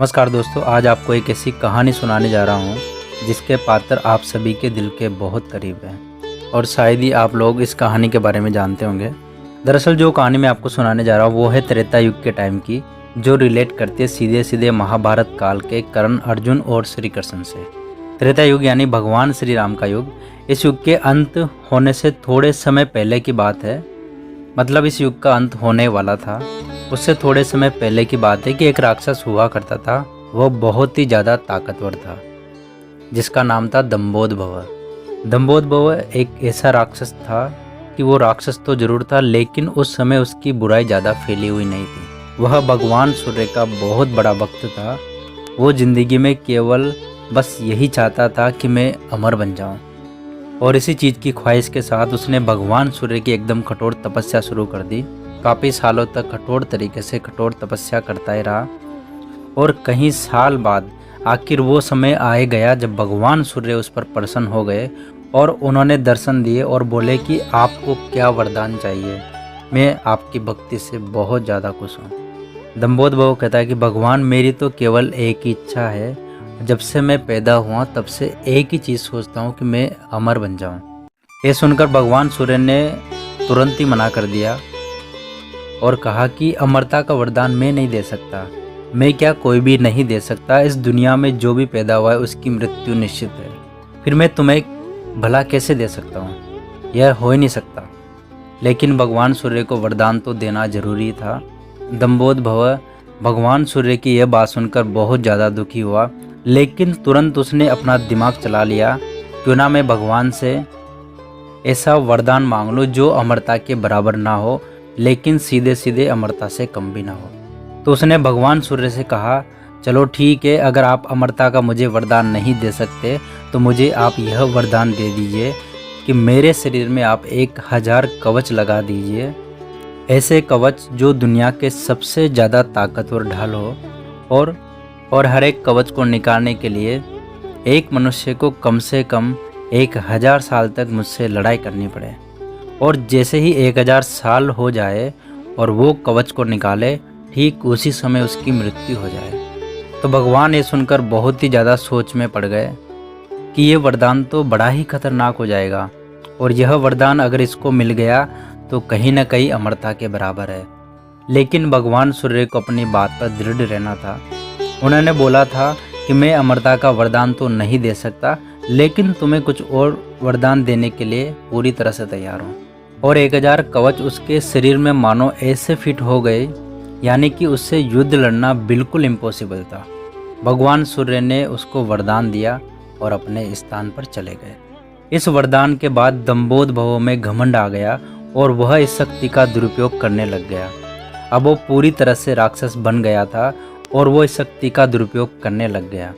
नमस्कार दोस्तों, आज आपको एक ऐसी कहानी सुनाने जा रहा हूँ जिसके पात्र आप सभी के दिल के बहुत करीब हैं और शायद ही आप लोग इस कहानी के बारे में जानते होंगे। दरअसल जो कहानी मैं आपको सुनाने जा रहा हूँ वो है त्रेता युग के टाइम की, जो रिलेट करती है सीधे सीधे महाभारत काल के कर्ण, अर्जुन और श्री कृष्ण से। त्रेता युग यानी भगवान श्री राम का युग। इस युग के अंत होने से थोड़े समय पहले की बात है, मतलब इस युग का अंत होने वाला था उससे थोड़े समय पहले की बात है कि एक राक्षस हुआ करता था। वह बहुत ही ज़्यादा ताकतवर था जिसका नाम था दंभोदभव। दंभोदभव एक ऐसा राक्षस था कि वो राक्षस तो जरूर था, लेकिन उस समय उसकी बुराई ज़्यादा फैली हुई नहीं थी। वह भगवान सूर्य का बहुत बड़ा भक्त था। वो ज़िंदगी में केवल बस यही चाहता था कि मैं अमर बन जाऊं, और इसी चीज़ की ख्वाहिश के साथ उसने भगवान सूर्य की एकदम कठोर तपस्या शुरू कर दी। काफ़ी सालों तक कठोर तरीके से कठोर तपस्या करता ही रहा, और कई साल बाद आखिर वो समय आए गया जब भगवान सूर्य उस पर प्रसन्न हो गए और उन्होंने दर्शन दिए और बोले कि आपको क्या वरदान चाहिए, मैं आपकी भक्ति से बहुत ज़्यादा खुश हूँ। दंभोदभव कहता है कि भगवान, मेरी तो केवल एक ही इच्छा है, जब से मैं पैदा हुआ तब से एक ही चीज़ सोचता हूँ कि मैं अमर बन जाऊँ। ये सुनकर भगवान सूर्य ने तुरंत ही मना कर दिया और कहा कि अमरता का वरदान मैं नहीं दे सकता। मैं क्या, कोई भी नहीं दे सकता। इस दुनिया में जो भी पैदा हुआ है उसकी मृत्यु निश्चित है, फिर मैं तुम्हें भला कैसे दे सकता हूँ, यह हो ही नहीं सकता। लेकिन भगवान सूर्य को वरदान तो देना जरूरी था। दंभोदभव भगवान सूर्य की यह बात सुनकर बहुत ज़्यादा दुखी हुआ, लेकिन तुरंत उसने अपना दिमाग चला लिया, क्यों ना मैं भगवान से ऐसा वरदान मांग लूँ जो अमरता के बराबर ना हो, लेकिन सीधे सीधे अमरता से कम भी ना हो। तो उसने भगवान सूर्य से कहा, चलो ठीक है, अगर आप अमरता का मुझे वरदान नहीं दे सकते तो मुझे आप यह वरदान दे दीजिए कि मेरे शरीर में आप 1000 कवच लगा दीजिए, ऐसे कवच जो दुनिया के सबसे ज़्यादा ताकतवर ढाल हो, और हर एक कवच को निकालने के लिए एक मनुष्य को कम से कम 1000 साल तक मुझसे लड़ाई करनी पड़े, और जैसे ही 1000 साल हो जाए और वो कवच को निकाले, ठीक उसी समय उसकी मृत्यु हो जाए। तो भगवान ये सुनकर बहुत ही ज़्यादा सोच में पड़ गए कि ये वरदान तो बड़ा ही खतरनाक हो जाएगा, और यह वरदान अगर इसको मिल गया तो कहीं ना कहीं अमरता के बराबर है। लेकिन भगवान सूर्य को अपनी बात पर दृढ़ रहना था। उन्होंने बोला था कि मैं अमरता का वरदान तो नहीं दे सकता, लेकिन तुम्हें कुछ और वरदान देने के लिए पूरी तरह से तैयार हूँ। और 1000 कवच उसके शरीर में मानो ऐसे फिट हो गए, यानी कि उससे युद्ध लड़ना बिल्कुल इम्पॉसिबल था। भगवान सूर्य ने उसको वरदान दिया और अपने स्थान पर चले गए। इस वरदान के बाद दंभोदभव में घमंड आ गया और वह इस शक्ति का दुरुपयोग करने लग गया। अब वो पूरी तरह से राक्षस बन गया था और वो इस शक्ति का दुरुपयोग करने लग गया।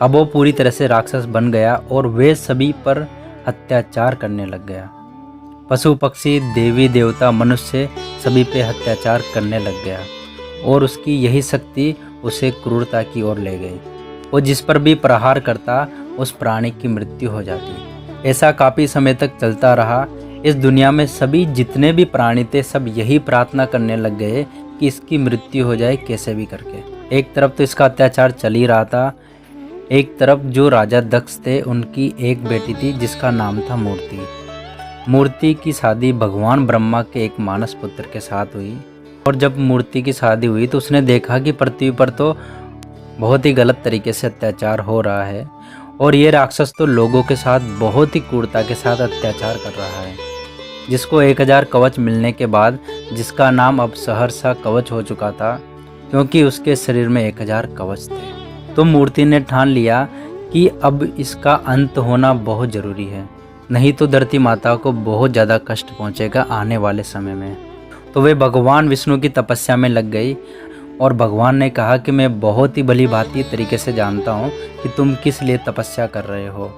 अब वो पूरी तरह से राक्षस बन गया और वे सभी पर अत्याचार करने लग गया। पशु पक्षी, देवी देवता, मनुष्य सभी पे अत्याचार करने लग गया, और उसकी यही शक्ति उसे क्रूरता की ओर ले गई। वो जिस पर भी प्रहार करता उस प्राणी की मृत्यु हो जाती। ऐसा काफ़ी समय तक चलता रहा। इस दुनिया में सभी जितने भी प्राणी थे सब यही प्रार्थना करने लग गए कि इसकी मृत्यु हो जाए कैसे भी करके। एक तरफ तो इसका अत्याचार चल ही रहा था, एक तरफ जो राजा दक्ष थे उनकी एक बेटी थी जिसका नाम था मूर्ति। मूर्ति की शादी भगवान ब्रह्मा के एक मानस पुत्र के साथ हुई, और जब मूर्ति की शादी हुई तो उसने देखा कि पृथ्वी पर तो बहुत ही गलत तरीके से अत्याचार हो रहा है, और ये राक्षस तो लोगों के साथ बहुत ही क्रूरता के साथ अत्याचार कर रहा है। जिसको 1000 कवच मिलने के बाद, जिसका नाम अब सहरसा कवच हो चुका था, क्योंकि उसके शरीर में 1000 कवच थे। तो मूर्ति ने ठान लिया कि अब इसका अंत होना बहुत ज़रूरी है, नहीं तो धरती माता को बहुत ज़्यादा कष्ट पहुंचेगा आने वाले समय में। तो वे भगवान विष्णु की तपस्या में लग गई, और भगवान ने कहा कि मैं बहुत ही भली भांति तरीके से जानता हूँ कि तुम किस लिए तपस्या कर रहे हो,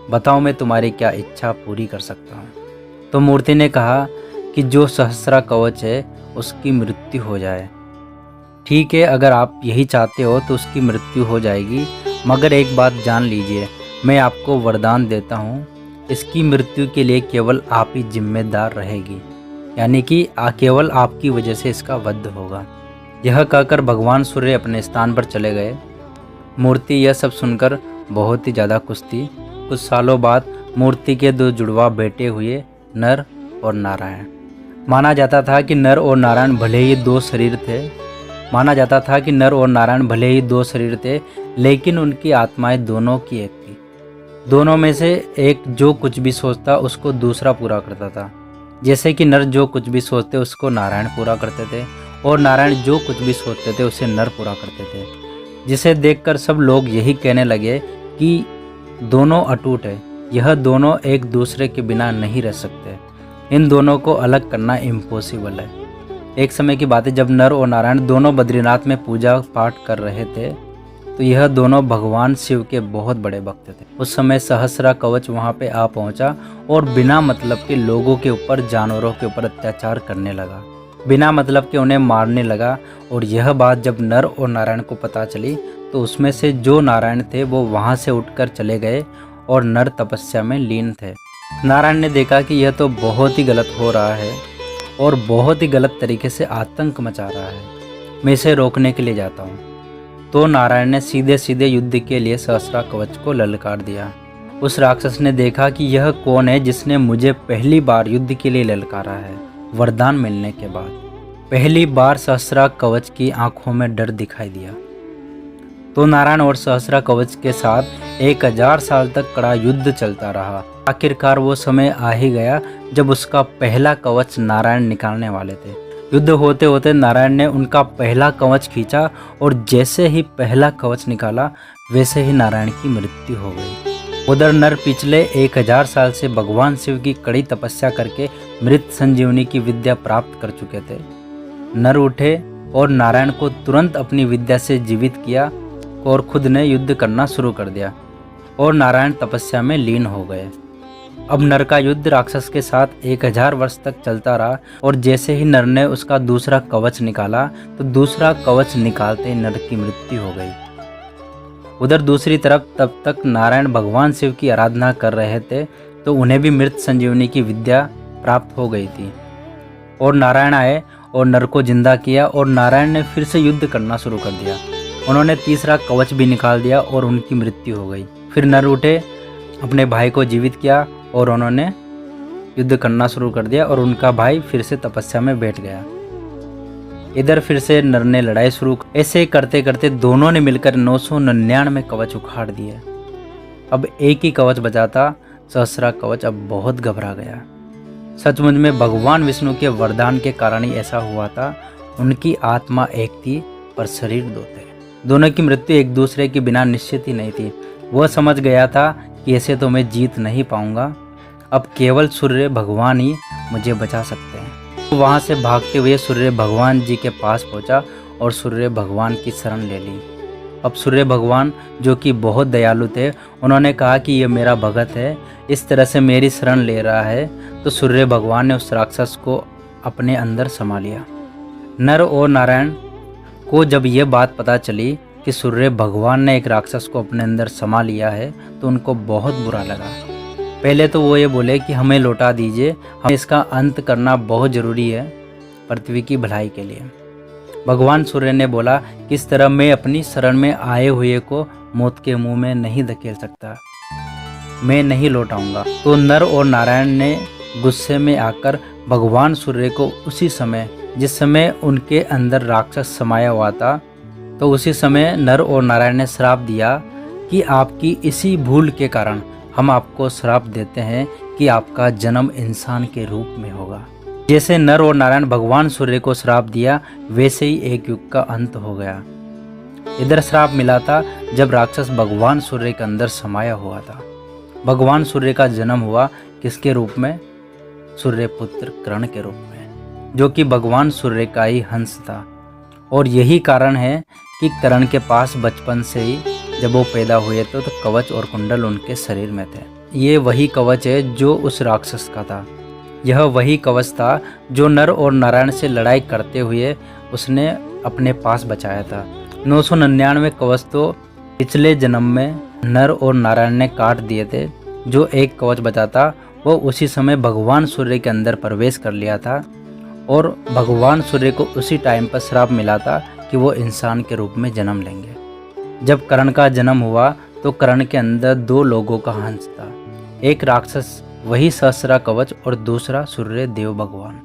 बताओ मैं तुम्हारी क्या इच्छा पूरी कर सकता हूँ। तो मूर्ति ने कहा कि जो सहस्रा कवच है उसकी मृत्यु हो जाए। ठीक है, अगर आप यही चाहते हो तो उसकी मृत्यु हो जाएगी, मगर एक बात जान लीजिए, मैं आपको वरदान देता हूँ, इसकी मृत्यु के लिए केवल आप ही जिम्मेदार रहेगी, यानी कि केवल आपकी वजह से इसका वध होगा। यह कहकर भगवान सूर्य अपने स्थान पर चले गए। मूर्ति यह सब सुनकर बहुत ही ज़्यादा खुश थी। कुछ सालों बाद मूर्ति के 2 जुड़वा बेटे हुए, नर और नारायण। माना जाता था कि नर और नारायण भले ही 2 शरीर थे, लेकिन उनकी आत्माएं दोनों की एक थी। दोनों में से एक जो कुछ भी सोचता उसको दूसरा पूरा करता था। जैसे कि नर जो कुछ भी सोचते उसको नारायण पूरा करते थे, और नारायण जो कुछ भी सोचते थे उसे नर पूरा करते थे। जिसे देखकर सब लोग यही कहने लगे कि दोनों अटूट है, यह दोनों एक दूसरे के बिना नहीं रह सकते, इन दोनों को अलग करना इम्पॉसिबल है। एक समय की बात है, जब नर और नारायण दोनों बद्रीनाथ में पूजा पाठ कर रहे थे, तो यह दोनों भगवान शिव के बहुत बड़े भक्त थे। उस समय सहस्रा कवच वहां पे आ पहुंचा और बिना मतलब के लोगों के ऊपर, जानवरों के ऊपर अत्याचार करने लगा, बिना मतलब के उन्हें मारने लगा। और यह बात जब नर और नारायण को पता चली, तो उसमें से जो नारायण थे वो वहां से उठकर चले गए और नर तपस्या में लीन थे। नारायण ने देखा कि यह तो बहुत ही गलत हो रहा है और बहुत ही गलत तरीके से आतंक मचा रहा है, मैं इसे रोकने के लिए जाता हूँ। तो नारायण ने सीधे सीधे युद्ध के लिए सहस्रा कवच को ललकार दिया। उस राक्षस ने देखा कि यह कौन है जिसने मुझे पहली बार युद्ध के लिए ललकारा है, वरदान मिलने के बाद। पहली बार सहस्रा कवच की आंखों में डर दिखाई दिया। तो नारायण और सहस्रा कवच के साथ 1000 साल तक कड़ा युद्ध चलता रहा। आखिरकार वो समय आ ही गया जब उसका पहला कवच नारायण निकालने वाले थे। युद्ध होते होते नारायण ने उनका पहला कवच खींचा और जैसे ही पहला कवच निकाला, वैसे ही नारायण की मृत्यु हो गई। उधर नर पिछले 1000 साल से भगवान शिव की कड़ी तपस्या करके मृत संजीवनी की विद्या प्राप्त कर चुके थे। नर उठे और नारायण को तुरंत अपनी विद्या से जीवित किया और खुद ने युद्ध करना शुरू कर दिया, और नारायण तपस्या में लीन हो गए। अब नर का युद्ध राक्षस के साथ 1000 वर्ष तक चलता रहा, और जैसे ही नर ने उसका दूसरा कवच निकाला, तो दूसरा कवच निकालते ही नर की मृत्यु हो गई। उधर दूसरी तरफ तब तक नारायण भगवान शिव की आराधना कर रहे थे, तो उन्हें भी मृत संजीवनी की विद्या प्राप्त हो गई थी। और नारायण आए और नर को जिंदा किया, और नारायण ने फिर से युद्ध करना शुरू कर दिया। उन्होंने तीसरा कवच भी निकाल दिया और उनकी मृत्यु हो गई। फिर नर उठे, अपने भाई को जीवित किया और उन्होंने युद्ध करना शुरू कर दिया, और उनका भाई फिर से तपस्या में बैठ गया। इधर फिर से नर ने लड़ाई शुरू। ऐसे करते करते दोनों ने मिलकर 999 कवच उखाड़ दिए। अब एक ही कवच बचा था। सहस्रा कवच अब बहुत घबरा गया। सचमुच में भगवान विष्णु के वरदान के कारण ही ऐसा हुआ था। उनकी आत्मा एक थी पर शरीर 2 थे। दोनों की मृत्यु एक दूसरे के बिना निश्चित ही नहीं थी। वह समझ गया था कि ऐसे तो मैं जीत नहीं पाऊंगा, अब केवल सूर्य भगवान ही मुझे बचा सकते हैं। तो वहाँ से भागते हुए सूर्य भगवान जी के पास पहुँचा और सूर्य भगवान की शरण ले ली। अब सूर्य भगवान, जो कि बहुत दयालु थे, उन्होंने कहा कि ये मेरा भगत है, इस तरह से मेरी शरण ले रहा है। तो सूर्य भगवान ने उस राक्षस को अपने अंदर समा लिया। नर और नारायण को जब ये बात पता चली कि सूर्य भगवान ने एक राक्षस को अपने अंदर समा लिया है, तो उनको बहुत बुरा लगा। पहले तो वो ये बोले कि हमें लौटा दीजिए, हमें इसका अंत करना बहुत ज़रूरी है पृथ्वी की भलाई के लिए। भगवान सूर्य ने बोला, किस तरह मैं अपनी शरण में आए हुए को मौत के मुंह में नहीं धकेल सकता, मैं नहीं लौटाऊंगा। तो नर और नारायण ने गुस्से में आकर भगवान सूर्य को उसी समय, जिस समय उनके अंदर राक्षस समाया हुआ था, तो उसी समय नर और नारायण ने श्राप दिया कि आपकी इसी भूल के कारण हम आपको श्राप देते हैं कि आपका जन्म इंसान के रूप में होगा। जैसे नर और नारायण भगवान सूर्य को श्राप दिया, वैसे ही एक युग का अंत हो गया। इधर श्राप मिला था जब राक्षस भगवान सूर्य के अंदर समाया हुआ था। भगवान सूर्य का जन्म हुआ किसके रूप में? सूर्य पुत्र कर्ण के रूप में, जो कि भगवान सूर्य का ही हंस था। और यही कारण है कि कर्ण के पास बचपन से ही जब वो पैदा हुए थे तो कवच और कुंडल उनके शरीर में थे। ये वही कवच है जो उस राक्षस का था। यह वही कवच था जो नर और नारायण से लड़ाई करते हुए उसने अपने पास बचाया था। 999 कवच तो पिछले जन्म में नर और नारायण ने काट दिए थे। जो एक कवच बचा था वो उसी समय भगवान सूर्य के अंदर प्रवेश कर लिया था और भगवान सूर्य को उसी टाइम पर श्राप मिला था कि वो इंसान के रूप में जन्म लेंगे। जब कर्ण का जन्म हुआ तो कर्ण के अंदर 2 लोगों का अंश था, एक राक्षस वही सहस्रा कवच और दूसरा सूर्य देव भगवान।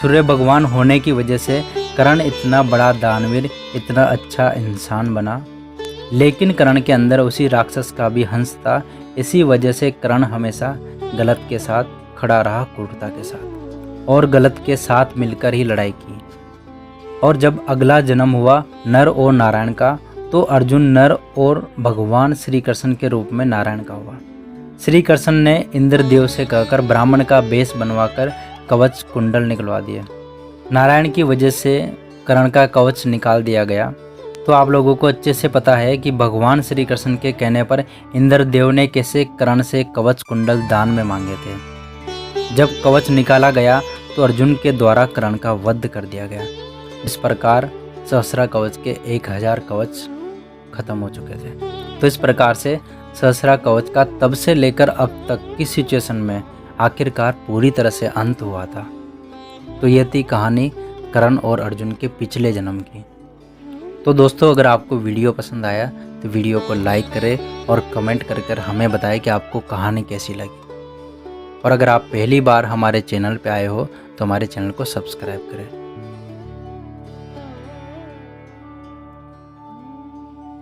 सूर्य भगवान होने की वजह से कर्ण इतना बड़ा दानवीर, इतना अच्छा इंसान बना, लेकिन कर्ण के अंदर उसी राक्षस का भी अंश था। इसी वजह से कर्ण हमेशा गलत के साथ खड़ा रहा, क्रूरता के साथ, और गलत के साथ मिलकर ही लड़ाई की। और जब अगला जन्म हुआ नर और नारायण का, तो अर्जुन नर और भगवान श्री कृष्ण के रूप में नारायण का हुआ। श्री कृष्ण ने इंद्रदेव से कहकर ब्राह्मण का वेश बनवाकर कवच कुंडल निकलवा दिया। नारायण की वजह से कर्ण का कवच निकाल दिया गया। तो आप लोगों को अच्छे से पता है कि भगवान श्री कृष्ण के कहने पर इंद्रदेव ने कैसे कर्ण से कवच कुंडल दान में मांगे थे। जब कवच निकाला गया तो अर्जुन के द्वारा कर्ण का वध कर दिया गया। इस प्रकार सहस्रा कवच के 1000 कवच खत्म हो चुके थे। तो इस प्रकार से सहस्रा कवच का तब से लेकर अब तक की सिचुएशन में आखिरकार पूरी तरह से अंत हुआ था। तो यह थी कहानी कर्ण और अर्जुन के पिछले जन्म की। तो दोस्तों, अगर आपको वीडियो पसंद आया तो वीडियो को लाइक करें और कमेंट कर हमें बताएं कि आपको कहानी कैसी लगी। और अगर आप पहली बार हमारे चैनल पे आए हो तो हमारे चैनल को सब्सक्राइब करें।